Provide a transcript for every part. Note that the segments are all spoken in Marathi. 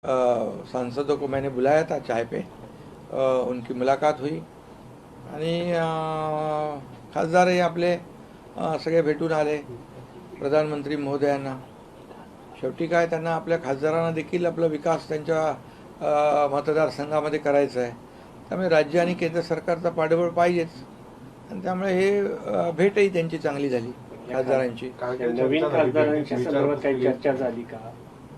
सांसदों को मैंने बुलाया था चाय पे। उनकी मुलाकात हुई आणि खासदार हे आपले सगळे भेटून आले प्रधानमंत्री महोदयांना। शेवटी काय त्यांना आपल्या खासदारांना देखील आपला विकास त्यांच्या मतदारसंघामध्ये करायचा आहे, त्यामुळे राज्य आणि केंद्र सरकारचा पाठबळ पाहिजेच आणि त्यामुळे हे भेटही त्यांची चांगली झाली खासदारांची। नवीन खासदारांच्या संदर्भात काही चर्चा झाली का?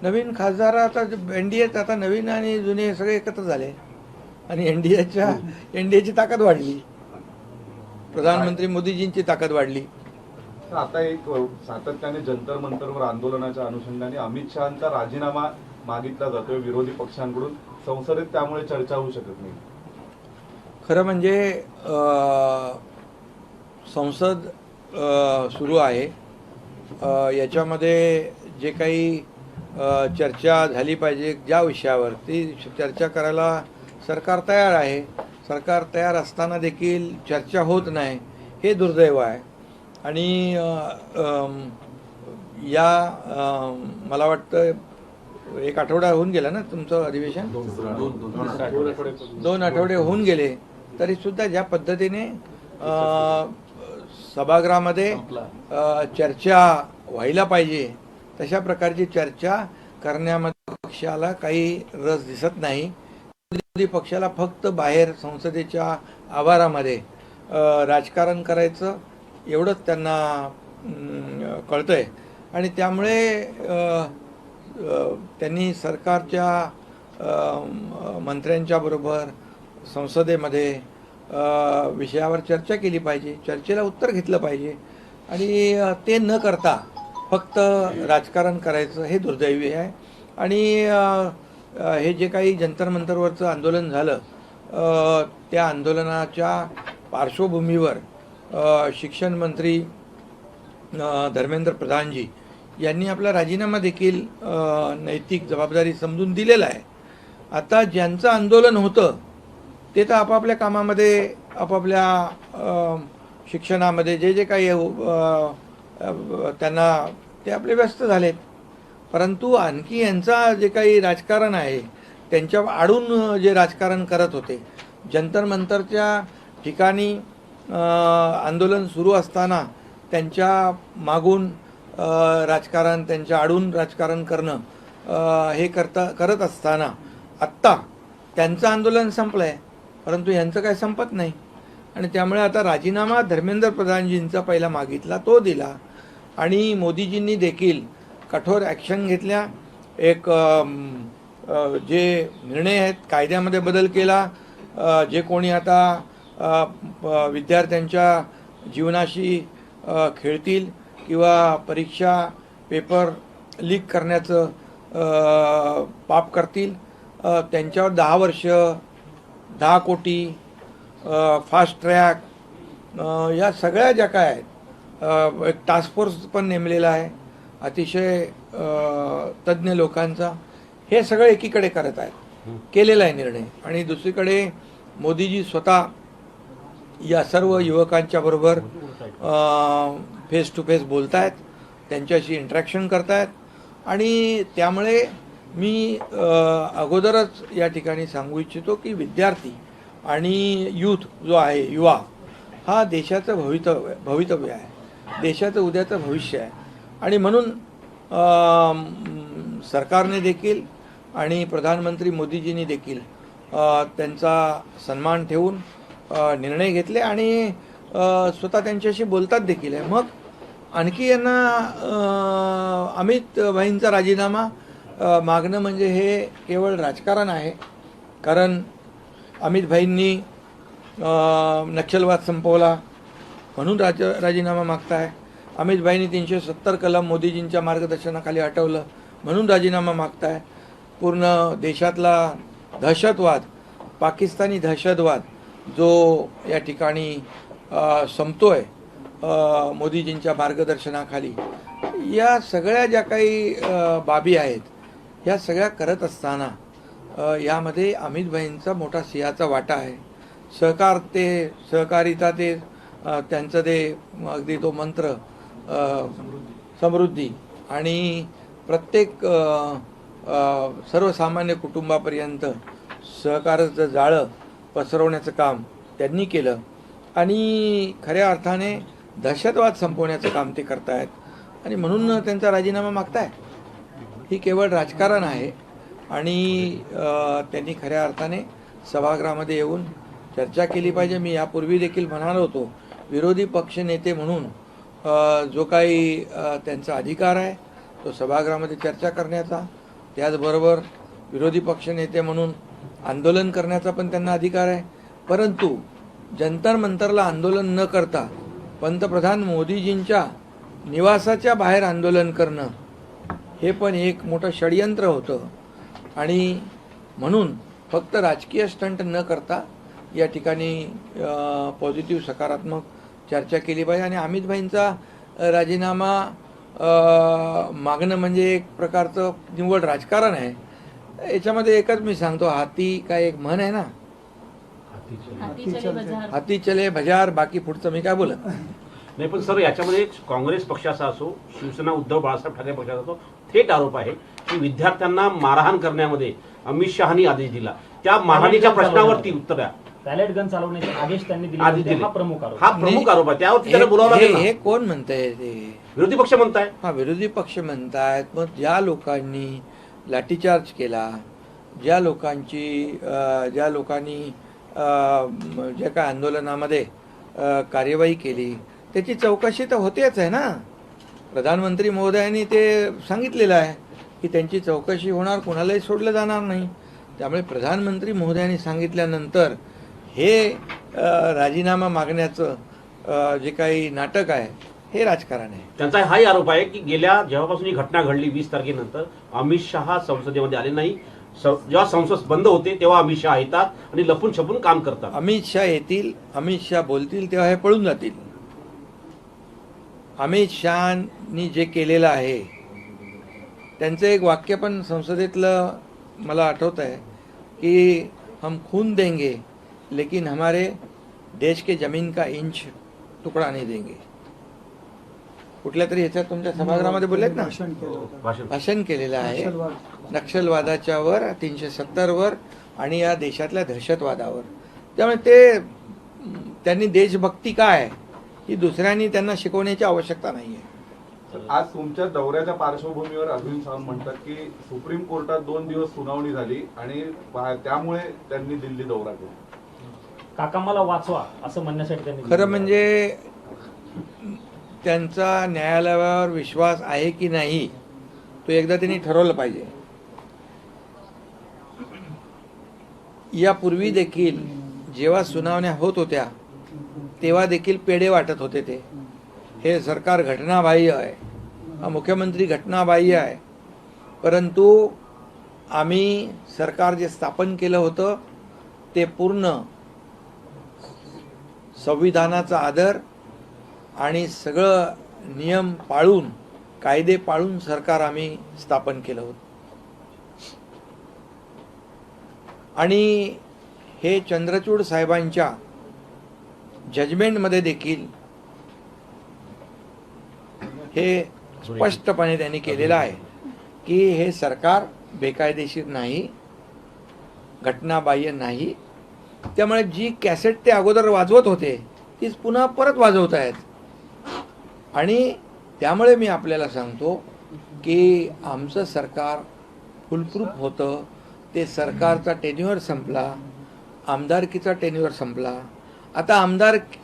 नवीन खासदार आता एनडीएत आता नवीन आणि जुने सगळे एकत्र झाले आणि एनडीएची ताकद वाढली, प्रधानमंत्री मोदीजींची ताकद वाढली। आता एक सातत्याने जंतर मंतरवर आंदोलनाच्या अनुषंगाने अमित शहांचा राजीनामा मागितला जातोय विरोधी पक्षांकडून, संसदेत त्यामुळे चर्चा होऊ शकत नाही। खरं म्हणजे संसद सुरू आहे, याच्यामध्ये जे काही चर्चा झाली पाहिजे ज्या विषयावर ती चर्चा करायला सरकार तयार आहे। सरकार तयार असताना देखील चर्चा होत नाही, हे दुर्दैव आहे। आणि मला वाटतं एक आठवडा होऊन गेला ना तुमचं अधिवेशन, 2 आठवडे होऊन गेले, तरीसुद्धा ज्या पद्धतीने सभागृहामध्ये चर्चा व्हायला पाहिजे तशा प्रकारची चर्चा करण्यामध्ये पक्षाला काही रस दिसत नाही। विरोधी पक्षाला फक्त बाहेर संसदेच्या आवारामध्ये राजकारण करायचं एवढंच त्यांना कळतंय आणि त्यामुळे त्यांनी सरकारच्या मंत्र्यांच्या बरोबर संसदेमध्ये विषयावर चर्चा केली पाहिजे, चर्चेला उत्तर घेतलं पाहिजे आणि ते न करता फक्त राजकारण करायचं हे दुर्दैवी आहे। आणि हे जे काही जंतर मंतरवरचं आंदोलन झालं, त्या आंदोलनाच्या पार्श्वभूमीवर शिक्षण मंत्री धर्मेंद्र प्रधानजी यांनी आपला राजीनामा देखील नैतिक जबाबदारी समजून दिलेला आहे। आता ज्यांचं आंदोलन होतं ते तर आपापल्या कामामध्ये आपापल्या शिक्षणामध्ये जे जे काही त्यांना ते आपले व्यस्त झालेत, परंतु आणखी यांचा जे काही राजकारण आहे त्यांच्या आडून जे राजकारण करत होते, जंतर मंतरच्या ठिकाणी आंदोलन सुरू असताना त्यांच्या मागून राजकारण, त्यांच्या आडून राजकारण करणं हे करत असताना आत्ता त्यांचं आंदोलन संपलं आहे, परंतु यांचं काय संपत नाही आणि त्यामुळे आता राजीनामा धर्मेंद्र प्रधानजींचा पहिला मागितला, तो दिला आणि मोदीजींनी देखील कठोर ॲक्शन घेतल्या। एक जे निर्णय आहेत, कायद्यामध्ये बदल केला, जे कोणी आता विद्यार्थ्यांच्या जीवनाशी खेळतील किंवा परीक्षा पेपर लीक करण्याचं पाप करतील त्यांच्यावर 10 वर्ष, 10 कोटी, फास्ट ट्रॅक, या सगळ्या ज्या काय आहेत, एक टास्क फोर्स पण नेमलेला आहे अतिशय तज्ज्ञ लोकांचा, हे सगळं एकीकडे करत आहेत, केलेला आहे निर्णय। आणि दुसरीकडे मोदीजी स्वतः या सर्व युवकांच्या बरोबर फेस टू फेस बोलत आहेत, त्यांच्याशी इंटरॅक्शन करत आहेत आणि त्यामुळे मी अगोदरच या ठिकाणी सांगू इच्छितो की विद्यार्थी आणि यूथ जो आहे, युवा हा देशाचं भवितव्य आहे, देशाचं उद्याचं भविष्य आहे आणि म्हणून सरकारने देखील आणि प्रधानमंत्री मोदीजींनी देखील त्यांचा सन्मान ठेवून निर्णय घेतले आणि स्वतः त्यांच्याशी बोलतात देखील आहे। मग आणखी यांना अमित भाईंचा राजीनामा मागणं म्हणजे हे केवळ राजकारण आहे, कारण अमित भाईंनी नक्षलवाद संपवला म्हणून राजीनामा मागताय, अमित भाईंनी 370 कलम मोदीजींच्या मार्गदर्शनाखाली हटवलं म्हणून राजीनामा मागताय, पूर्ण देशातला दहशतवाद, पाकिस्तानी दहशतवाद जो या ठिकाणी संपतोय मोदीजींच्या मार्गदर्शनाखाली, या सगळ्या ज्या काही बाबी आहेत ह्या सगळ्या करत असताना यामध्ये अमित भाईंचा मोठा सिंहाचा वाटा आहे। सहकारिता ते त्यांचं ते अगदी तो मंत्र समृद्धी आणि प्रत्येक सर्वसामान्य कुटुंबापर्यंत सहकाराचं जाळं पसरवण्याचं काम त्यांनी केलं आणि खऱ्या अर्थाने दहशतवाद संपवण्याचं काम ते करतायत आणि म्हणून त्यांचा राजीनामा मागताय. ही केवळ राजकारण आहे आणि त्यांनी खऱ्या अर्थाने सभागृहामध्ये येऊन चर्चा केली पाहिजे. मी यापूर्वी देखील म्हणालो होतो, विरोधी पक्षनेते म्हणून जो काही त्यांचा अधिकार आहे तो सभागृहामध्ये चर्चा करण्याचा, त्याचबरोबर विरोधी पक्षनेते म्हणून आंदोलन करण्याचा पण त्यांना अधिकार आहे. परंतु जंतर मंतरला आंदोलन न करता पंतप्रधान मोदीजींच्या निवासाच्या बाहेर आंदोलन करणं हे पण एक मोठं षडयंत्र होतं आणि म्हणून फक्त राजकीय स्टंट न करता या ठिकाणी पॉझिटिव्ह सकारात्मक चर्चा केली पाहिजे. आणि अमित भाईंचा राजीनामा मागणं म्हणजे एक प्रकारचं निव्वळ राजकारण आहे. याच्यामध्ये एकच मी सांगतो, हाती काय एक म्हण आहे ना, हाती चले बजार, बाकी पुढचं मी काय बोलत नाही. पण सर, याच्यामध्ये काँग्रेस पक्षाचा असो, शिवसेना उद्धव बाळासाहेब ठाकरे पक्षाचा असो, थेट आरोप आहे की विद्यार्थ्यांना मारहाण करण्यामध्ये अमित शहानी आदेश दिला. त्या मारहाणीच्या प्रश्नावरती उत्तर द्या. पॅलेट गन चालवण्याचे आदेश त्यांनी आदेश दिले. दिले. हा प्रमुख आरोप. हा प्रमुख आरोप आहे. त्यावरती त्याला बोलावं लागेल हे ना. कोण म्हणतंय? ते विरोधी पक्ष म्हणताय. हा, विरोधी पक्ष म्हणतायत. मग ज्या लोकांनी लाठीचार्ज केला, ज्या लोकांनी ज्या काय आंदोलनामध्ये कार्यवाही केली त्याची चौकशी तर होतेच आहे ना. प्रधानमंत्री महोदयांनी ते सांगितलेलं आहे की त्यांची चौकशी होणार, कोणालाही सोडलं जाणार नाही. त्यामुळे प्रधानमंत्री महोदयांनी सांगितल्यानंतर हे राजीनामा मागण्याचं जे काही नाटक आहे हे राजकारण आहे. त्यांचा हाही आरोप आहे की गेल्या जेव्हापासून ही घटना घडली 20 तारखेनंतर अमित शहा संसदेमध्ये आले नाही. जेव्हा संसद बंद होते तेव्हा अमित शहा येतात आणि लपून छपून काम करतात. अमित शहा येतील, अमित शहा बोलतील तेव्हा हे पळून जातील. अमित शहानी जे केलेलं आहे त्यांचं एक वाक्य पण संसदेतलं मला आठवत आहे की हम खून देंगे लेकिन हमारे देश के जमीन का इंच तुकडा नहीं देंगे. कुठल्या तरी ह्याच्यात तुमच्या सभागृहामध्ये बोललेत ना, भाषण केलेलं आहे नक्षलवादाच्या वर, 370 वर आणि या देशातल्या दहशतवादावर. त्यामुळे त्यांनी देशभक्ती काय ही दुसऱ्यांनी त्यांना शिकवण्याची आवश्यकता नाही आहे. आज तुमच्या दौऱ्याच्या पार्श्वभूमीवर अरविंद सावंत म्हणतात की सुप्रीम कोर्टात 2 दिवस सुनावणी झाली आणि त्यामुळे त्यांनी दिल्ली दौरा केला. काका मला वाचवा असं म्हणण्यासाठी त्यांनी खरं म्हणजे त्यांचा न्यायालयावर विश्वास आहे की नाही तो एकदा त्यांनी ठरवलं पाहिजे. यापूर्वी देखील जेव्हा सुनावण्या होत होत्या तेव्हा देखील पेढे वाटत होते. हे सरकार घटनाबाह्य आहे, हा मुख्यमंत्री घटनाबाह्य आहे. परंतु आम्ही सरकार जे स्थापन केलं होतं ते पूर्ण संविधानाचा आदर आणि सगळं नियम पाळून, कायदे पाळून सरकार आम्ही स्थापन केलं होतं. आणि हे चंद्रचूड साहेबांच्या जजमेंटमध्ये देखील हे स्पष्टपणे त्यांनी केलेलं आहे की हे सरकार बेकायदेशीर नाही, घटनाबाह्य नाही. त्यामुळे जी कॅसेट ते अगोदर वाजवत होते तीच पुन्हा परत वाजवत आहेत. आणि त्यामुळे मी आपल्याला सांगतो की आमचं सरकार फुलप्रूफ होतं. ते सरकारचा टेन्युअर संपला, आमदारकीचा टेन्युअर संपला. आता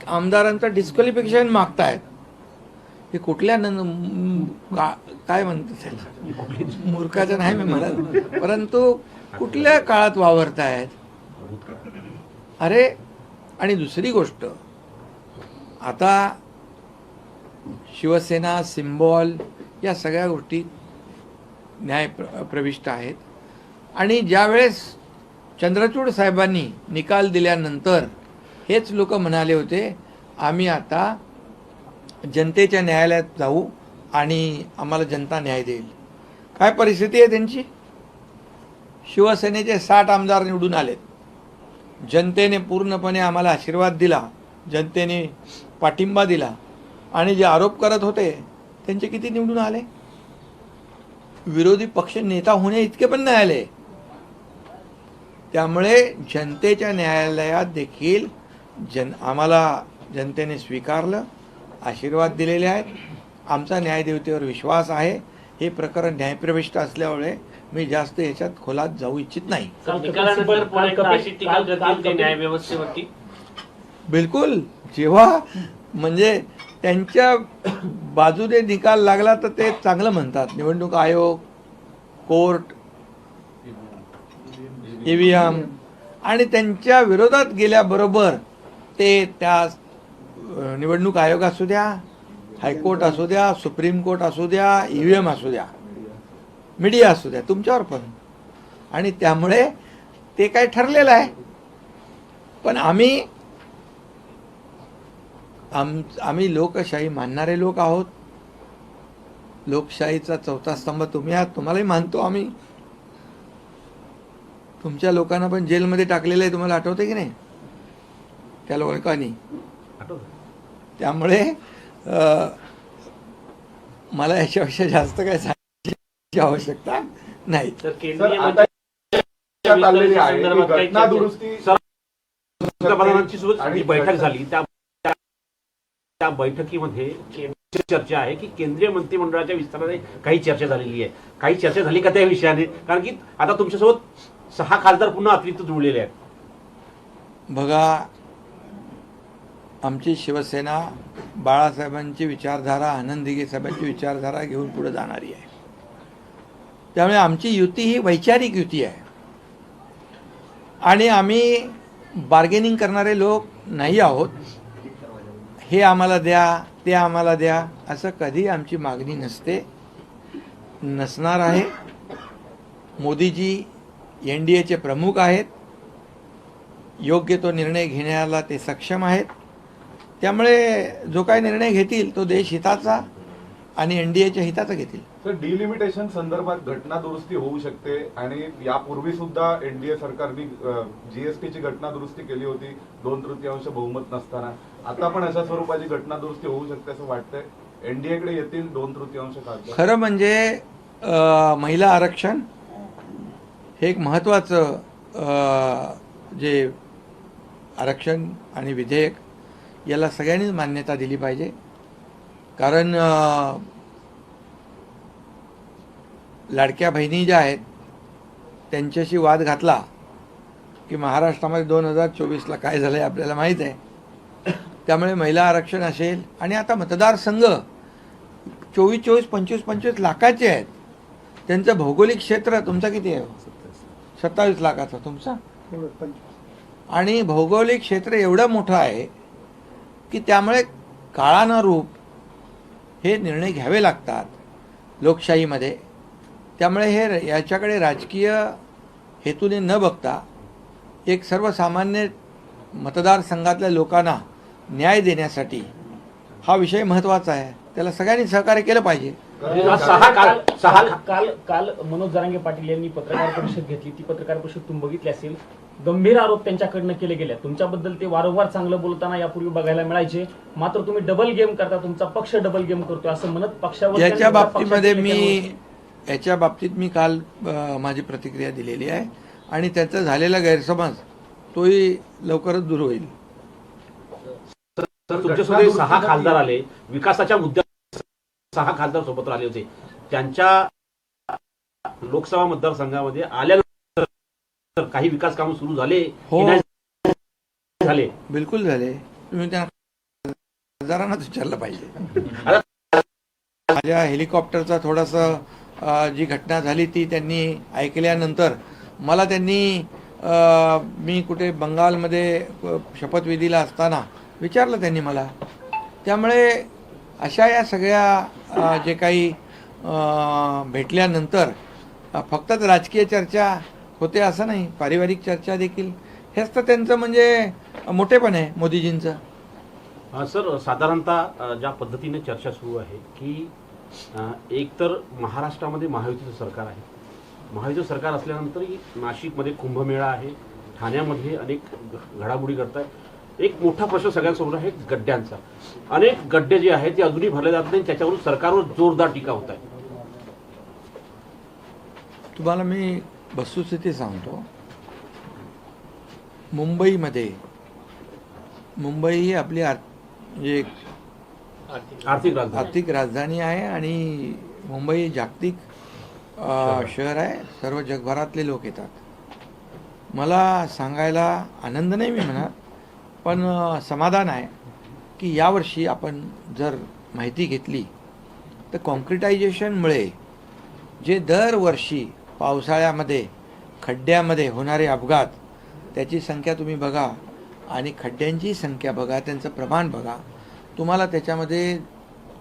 आमदारांचं डिस्क्वालिफिकेशन मागतायत. हे कुठल्या काय म्हणतात त्याला, मूर्खाचं नाही मी म्हणत, परंतु कुठल्या काळात वावरतायत. अरे, आणि दुसरी गोष्ट, आता शिवसेना, सिम्बॉल या सगळ्या गोष्टी न्याय प्रविष्ट आहेत. आणि ज्यावेळेस चंद्रचूड साहेबांनी निकाल दिल्यानंतर हेच लोक म्हणाले होते आम्ही आता जनतेच्या न्यायालयात जाऊ आणि आम्हाला जनता न्याय देईल. काय परिस्थिती आहे त्यांची? शिवसेनेचे 60 आमदार निवडून आलेत. जनतेने पूर्णपणे आम्हाला आशीर्वाद दिला, जनतेने पाठिंबा दिला. आणि जे आरोप करत होते त्यांचे किती निवडून आले? विरोधी पक्ष नेता होणे इतके पण नाही आले. त्यामुळे जनतेच्या न्यायालयात देखील आम्हाला जनतेने स्वीकारलं, आशीर्वाद दिलेले आहेत. आमचा न्यायदेवतेवर विश्वास आहे. हे प्रकरण न्यायप्रविष्ट असल्यामुळे मी जास्त याच्यात खोलात जाऊ इच्छित नाही. निकालानंतर पुन्हा एकदा अशी टीका करतील ते न्यायव्यवस्थेवरती. बिलकुल, जेव्हा म्हणजे त्यांच्या बाजूने निकाल लागला तर ते चांगलं म्हणतात. निवडणूक आयोग, कोर्ट, EVM आणि त्यांच्या विरोधात गेल्याबरोबर ते त्या निवडणूक आयोग असू द्या, हायकोर्ट असू द्या, सुप्रीम कोर्ट असू द्या, EVM असू द्या, मीडिया असू द्या, तुमच्यावर पण. आणि त्यामुळे ते काय ठरलेलं आहे. पण आम्ही लोकशाही मानणारे लोक आहोत. लोकशाहीचा चौथा स्तंभ तुम्ही आहात, तुम्हालाही मानतो आम्ही. तुमच्या लोकांना पण जेलमध्ये टाकलेलं आहे, तुम्हाला आठवते की नाही त्या लोकांनी. त्यामुळे मला याच्यापेक्षा जास्त काय सांगण्याची आवश्यकता नाही. तर सर, केंद्रीय आता चाललेली आहे की संदर्भात काही घटना दुरुस्ती पंतप्रधानांची सोबत आणि जी बैठक झाली त्या बैठकीमध्ये चर्चा आहे की केंद्रीय मंत्रिमंडळाच्या विस्ताराने काही चर्चा झालेली आहे. काही चर्चा झाली का त्या विषयाने? कारण की आता तुमच्यासोबत 6 खासदार पुन्हा अतिरिक्त जुळलेले आहेत. बघा, आमची शिवसेना बाळासाहेबांची विचारधारा, आनंद दिघे साहेबांची विचारधारा घेऊन पुढे जाणारी आहे. त्यामुळे आमची युती ही वैचारिक युती आहे आणि आम्ही बार्गेनिंग करणारे लोक नाही आहोत. हे आम्हाला द्या, ते आम्हाला द्या, असं कधी आमची मागणी नसते, नसणार आहे. मोदीजी NDAचे प्रमुख आहेत. योग्य तो निर्णय घेण्याला ते सक्षम आहेत. त्यामुळे जो काही निर्णय घेतील तो देश हिताचा आणि NDAच्या हिताचा घेतील. तर डिलिमिटेशन संदर्भात घटना दुरुस्ती होऊ शकते आणि यापूर्वी सुद्धा NDA सरकारने GSTची घटना दुरुस्ती केली होती 2/3 बहुमत नसताना. आता पण अशा स्वरूपाची घटना दुरुस्ती होऊ शकते असं वाटतंय. NDAकडे येतील 2/3 खासदार. खरं म्हणजे महिला आरक्षण हे एक महत्त्वाचं जे आरक्षण आणि विधेयक याला सगळ्यांनीच मान्यता दिली पाहिजे. कारण लाडक्या बहिणी ज्या आहेत त्यांच्याशी वाद घातला की महाराष्ट्रामध्ये 2024ला काय झालं आहे आपल्याला माहीत आहे. त्यामुळे महिला आरक्षण असेल आणि आता मतदारसंघ 24, 25 लाखाचे आहेत. त्यांचं भौगोलिक क्षेत्र तुमचा किती आहे? 27 लाखाचा तुमचा. आणि भौगोलिक क्षेत्र एवढं मोठं आहे की त्यामुळे काळानुरूप हे निर्णय घ्यावे लागतात लोकशाहीमध्ये. त्यामुळे हे याच्याकडे राजकीय हेतूने न बघता एक सर्वसामान्य मतदारसंघातल्या लोकांना न्याय देण्यासाठी हा विषय महत्त्वाचा आहे. त्याला सगळ्यांनी सहकार्य केलं पाहिजे. काल मनोज जरांगे पाटील यांनी पत्रकार परिषद घेतली. ती पत्रकार परिषद तुम्ही बघितली असेल. गंभीर आरोप त्यांच्याकडनं केले गेले. तुमच्याबद्दल ते वारंवार चांगलं बोलताना यापूर्वी बघायला मिळायचे. मात्र तुम्ही डबल गेम करता, तुमचा पक्ष डबल गेम करतोय असं म्हणत पक्षावर याच्या बाबतीत मी काल माझी प्रतिक्रिया दिलेली आहे आणि त्याचा झालेला गैरसमज तोही लवकरच दूर होईल. तर तुमच्यासोबत 6 खासदार आले, विकासाच्या मुद्द्यावर 6 खासदार सोबत आले होते. त्यांच्या लोकसभा मतदारसंघामध्ये आल्यानंतर काही विकास कामं सुरू झाले हो, की नाही झाले? बिलकुल झाले. तुम्ही त्या खासदारांनाच विचारलं पाहिजे. माझ्या हेलिकॉप्टरचा थोडासा जी घटना झाली ती त्यांनी ऐकल्यानंतर मला त्यांनी मी कुठे बंगालमध्ये शपथविधीला असताना विचारलं त्यांनी मला. त्यामुळे अशा या सगळ्या जे काही भेटल्यानंतर फक्तच राजकीय चर्चा होते असं नाही, पारिवारिक चर्चा देखील. हेच तर त्यांचं म्हणजे मोठेपण आहे मोदीजींचं. सर, साधारणतः ज्या पद्धतीने चर्चा सुरू आहे की एक तर महाराष्ट्रामध्ये महायुतीचं सरकार आहे. महायुतीचं सरकार असल्यानंतरही नाशिकमध्ये कुंभमेळा आहे, ठाण्यामध्ये अनेक घडामोडी घडत आहेत. एक मोठा प्रश्न सगळ्यांसमोर आहे गड्ड्यांचा. अनेक गड्डे जे आहेत ते अजूनही भरले जात नाही. त्याच्यावरून सरकारवर जोरदार टीका होत आहे. तुम्हाला मी वस्तुस्थिती सांगतो. मुंबई ही आपली म्हणजे आर्थिक राजधानी आहे आणि मुंबई जागतिक शहर आहे. सर्व जगभरातले लोक येतात. मला सांगायला आनंद नाही मी म्हणत, पण समाधान आहे की यावर्षी आपण जर माहिती घेतली तर कॉन्क्रिटायझेशनमुळे जे दरवर्षी पावसाळ्यामध्ये खड्ड्यामध्ये होणारे अपघात त्याची संख्या तुम्ही बघा आणि खड्ड्यांची संख्या बघा, त्यांचं प्रमाण बघा, तुम्हाला त्याच्यामध्ये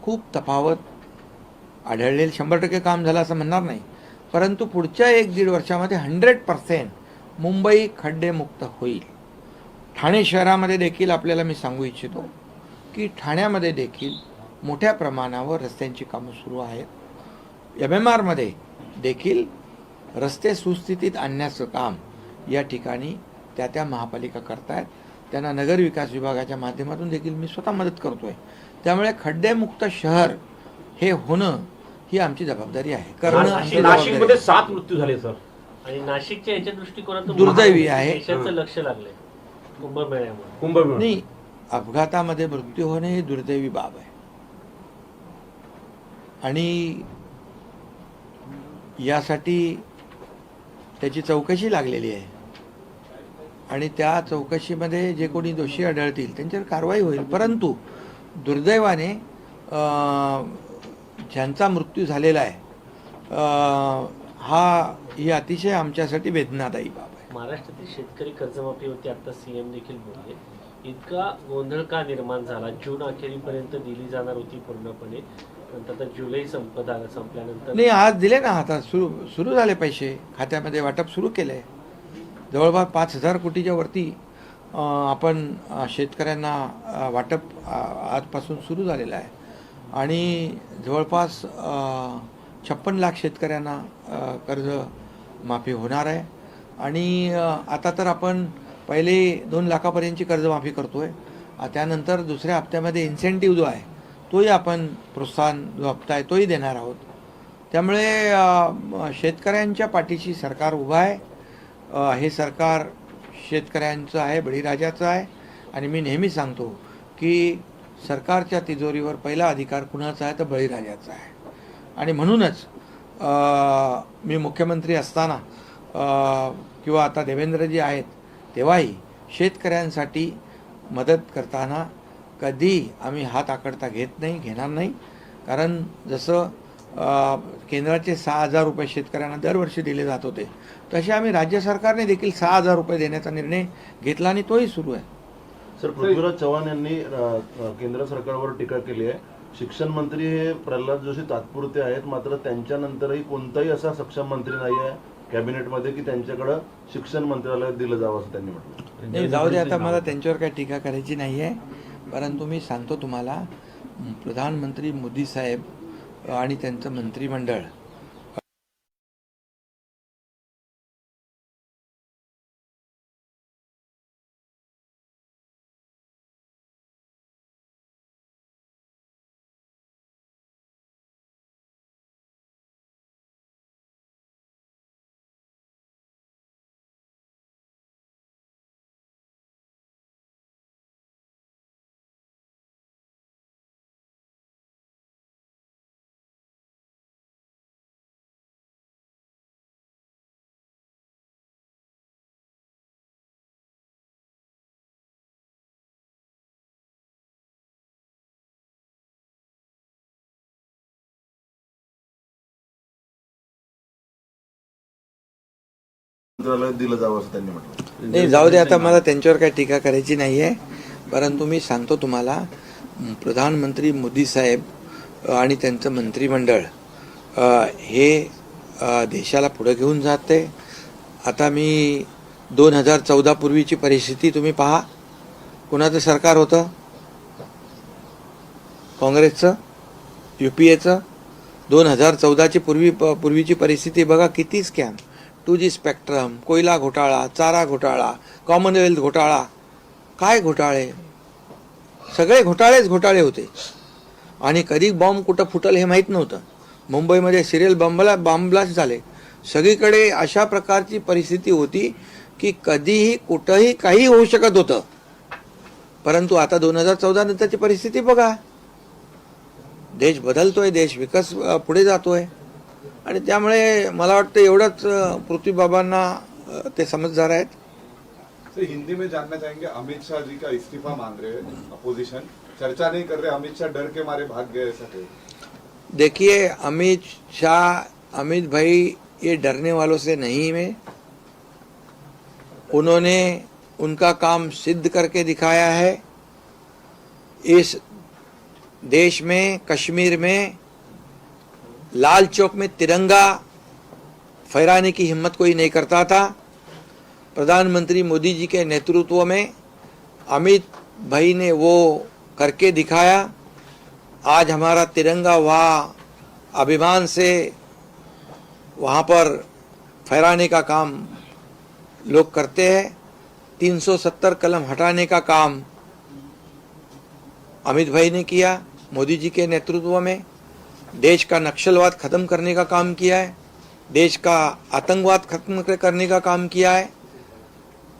खूप तफावत आढळलेलं. 100% काम झालं असं म्हणणार नाही, परंतु पुढच्या 1-1.5 वर्षामध्ये 100% मुंबई खड्डेमुक्त होईल. ठाणे शहरामध्ये देखील आपल्याला मी सांगू इच्छितो की ठाण्यामध्ये देखील मोठ्या प्रमाणावर रस्त्यांची कामं सुरू आहेत. MMRमध्ये देखील रस्ते सुस्थितीत आणण्याचं काम या ठिकाणी त्या महापालिका करतायत. त्यांना नगर विकास विभागाच्या माध्यमातून देखील मी स्वतः मदत करतोय. त्यामुळे खड्डेमुक्त शहर हे होणं ही आमची जबाबदारी आहे. करणं आमची नाशिकमध्ये जबाबदारी 7 मृत्यू झाले सर. आणि नाशिकच्या याच्या दृष्टिकोनातून दुर्दैवी आहे. देशाचं लक्ष लागलंय कुंभमेळ्यामुळे. कुंभमेळा नाही, अपघातामध्ये मृत्यू होणे ही दुर्दैवी बाब आहे आणि यासाठी त्याची चौकशी लागलेली आहे आणि त्या चौकशीमध्ये जे कोणी दोषी आढळतील त्यांच्यावर कारवाई होईल. परंतु दुर्दैवाने ज्यांचा मृत्यू झालेला आहे ही अतिशय आमच्यासाठी वेदनादायी बाब आहे. महाराष्ट्रातील शेतकरी कर्जमाफीवरती आता सीएम देखील बोलले. इतका गोंधळ का निर्माण झाला? जून अखेरीपर्यंत दिली जाणार होती पूर्णपणे, नंतर आता जुलै संपल्यानंतर नाही, आज दिले ना. आता सुरू झाले, पैसे खात्यामध्ये वाटप सुरू केलं आहे. जवळपास 5,000 कोटीच्या वरती आपण शेतकऱ्यांना वाटप आजपासून सुरू झालेलं आहे आणि जवळपास 56 लाख शेतकऱ्यांना कर्ज माफी होणार आहे. आणि आता तर आपण पहिले 2 लाखापर्यंतची कर्जमाफी करतोय. त्यानंतर दुसऱ्या हप्त्यामध्ये इन्सेंटिव्ह जो आहे तोही आपण प्रोत्साहन जो हप्ता आहे तोही देणार आहोत. त्यामुळे शेतकऱ्यांच्या पाठीशी सरकार उभा आहे. हे सरकार शेतकऱ्यांचं आहे, बळीराजाचं आहे. आणि मी नेहमी सांगतो की सरकारच्या तिजोरीवर पहिला अधिकार कुणाचा आहे तर बळीराजाचा आहे. आणि म्हणूनच मी मुख्यमंत्री असताना किंवा आता देवेंद्रजी आहेत तेव्हाही शेतकऱ्यांसाठी मदत करताना कधी आम्ही हात आकडता घेणार नाही. कारण जसं केंद्राचे 6,000 रुपये शेतकऱ्यांना दरवर्षी दिले जात होते, तसे आम्ही राज्य सरकारने देखील 6,000 रुपये देण्याचा निर्णय घेतला आणि तोही सुरू आहे. सर, पृथ्वीराज चव्हाण यांनी केंद्र सरकारवर टीका केली आहे. शिक्षण मंत्री हे प्रल्हाद जोशी तात्पुरते आहेत, मात्र त्यांच्यानंतरही कोणताही असा सक्षम मंत्री नाही आहे कॅबिनेटमध्ये की त्यांच्याकडं शिक्षण मंत्रालय दिलं जावं असं त्यांनी म्हटलं. नाही, जाऊ दे, आता मला त्यांच्यावर काही टीका करायची नाही आहे. परंतु मी सांगतो तुम्हाला, प्रधानमंत्री मोदी साहेब आणि त्यांचं मंत्रिमंडळ मंत्रालय दिलं जावं असं त्यांनी म्हटलं. नाही, जाऊ दे, आता मला त्यांच्यावर काही टीका करायची नाही आहे. परंतु मी सांगतो तुम्हाला, प्रधानमंत्री मोदी साहेब आणि त्यांचं मंत्रिमंडळ हे देशाला पुढे घेऊन जाते. आता मी 2014 पूर्वीची परिस्थिती तुम्ही पहा. कुणाचं सरकार होतं? काँग्रेसचं, UPAचं. 2014ची पूर्वीची परिस्थिती बघा. किती स्कॅम, 2G स्पेक्ट्रम, कोयला घोटाळा, चारा घोटाळा, कॉमनवेल्थ घोटाळा, काय घोटाळे, सगळे घोटाळे होते. आणि कधी बॉम्ब कुठं फुटल हे माहीत नव्हतं. मुंबईमध्ये सिरियल बॉम्ब ब्लास्ट झाले. सगळीकडे अशा प्रकारची परिस्थिती होती की कधीही कुठंही काही होऊ शकत होतं. परंतु आता 2014 नंतरची परिस्थिती बघा, देश बदलतोय, देश पुढे जातोय. आणि त्यामुळे मला वाटतं एवढंच पृथ्वीबाबांना ते समजदार आहेत. सर, हिंदी में जानना चाहेंगे, अमित शाह जी का इस्तीफा मांग रहे हैं अपोजिशन, चर्चा नहीं कर रहे, अमित शाह डर के मारे भाग गए, ऐसा कहे? देखिए, अमित भाई ये डरने वालों से नहीं है. उन्होंने उनका काम सिद्ध करके दिखाया है. इस देश में, कश्मीर में लाल चौक में तिरंगा फहराने की हिम्मत कोई नहीं करता था. प्रधानमंत्री मोदी जी के नेतृत्व में अमित भाई ने वो करके दिखाया. आज हमारा तिरंगा वहाँ अभिमान से वहाँ पर फहराने का काम लोग करते हैं. 370 कलम हटाने का काम अमित भाई ने किया मोदी जी के नेतृत्व में. देश का नक्सलवाद खत्म करने का काम किया है, देश का आतंकवाद खत्म करने का काम किया है.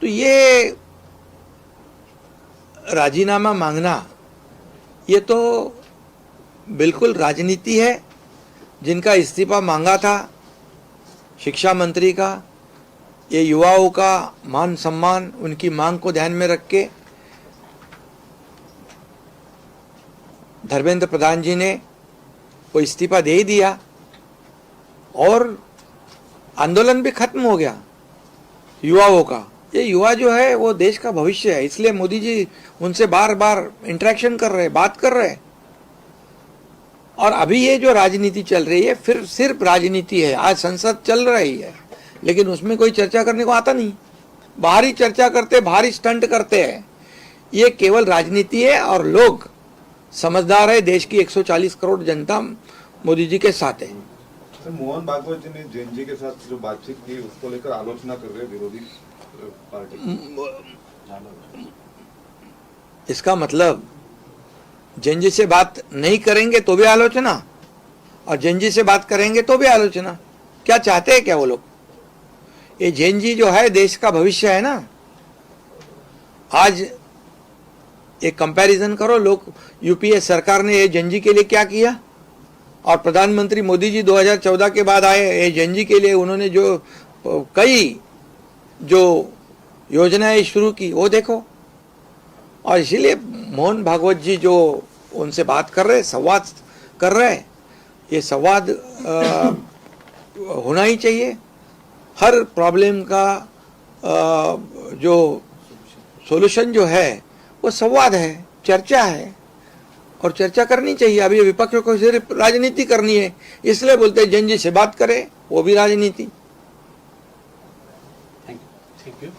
तो ये राजीनामा मांगना ये तो बिल्कुल राजनीति है. जिनका इस्तीफा मांगा था शिक्षा मंत्री का, ये युवाओं का मान सम्मान, उनकी मांग को ध्यान में रख के धर्मेंद्र प्रधान जी ने वो इस्तीफा दे ही दिया और आंदोलन भी खत्म हो गया युवाओं का. ये युवा जो है वो देश का भविष्य है, इसलिए मोदी जी उनसे बार बार इंटरेक्शन कर रहे हैं, बात कर रहे हैं. और अभी ये जो राजनीति चल रही है फिर सिर्फ राजनीति है. आज संसद चल रही है लेकिन उसमें कोई चर्चा करने को आता नहीं. बाहरी चर्चा करते, बाहरी स्टंट करते हैं. ये केवल राजनीति है और लोग समझदार है. देश की 140 करोड़ जनता मोदी जी के साथ है. सर, मोहन भागवत जी ने जैन जी के साथ जो बातचीत की उसको लेकर आलोचना कर रहे हैं विरोधी पार्टी. इसका मतलब जैन जी से बात नहीं करेंगे तो भी आलोचना और जैन जी से बात करेंगे तो भी आलोचना. क्या चाहते हैं क्या वो लोग? ये जैन जी जो है देश का भविष्य है ना. आज एक कंपैरिजन करो, लोग यूपीए सरकार ने ये जैन जी के लिए क्या किया और प्रधानमंत्री मोदी जी 2014 के बाद आए, ये जैन जी के लिए उन्होंने जो कई जो योजनाएं शुरू की वो देखो. और इसीलिए मोहन भागवत जी जो उनसे बात कर रहे, संवाद कर रहे, ये संवाद होना ही चाहिए. हर प्रॉब्लम का जो सॉल्यूशन जो है वो संवाद है, चर्चा है और चर्चा करनी चाहिए. अभी विपक्ष को सिर्फ राजनीति करनी है, इसलिए बोलते हैं जैन जी से बात करें, वो भी राजनीति. थँक्यू.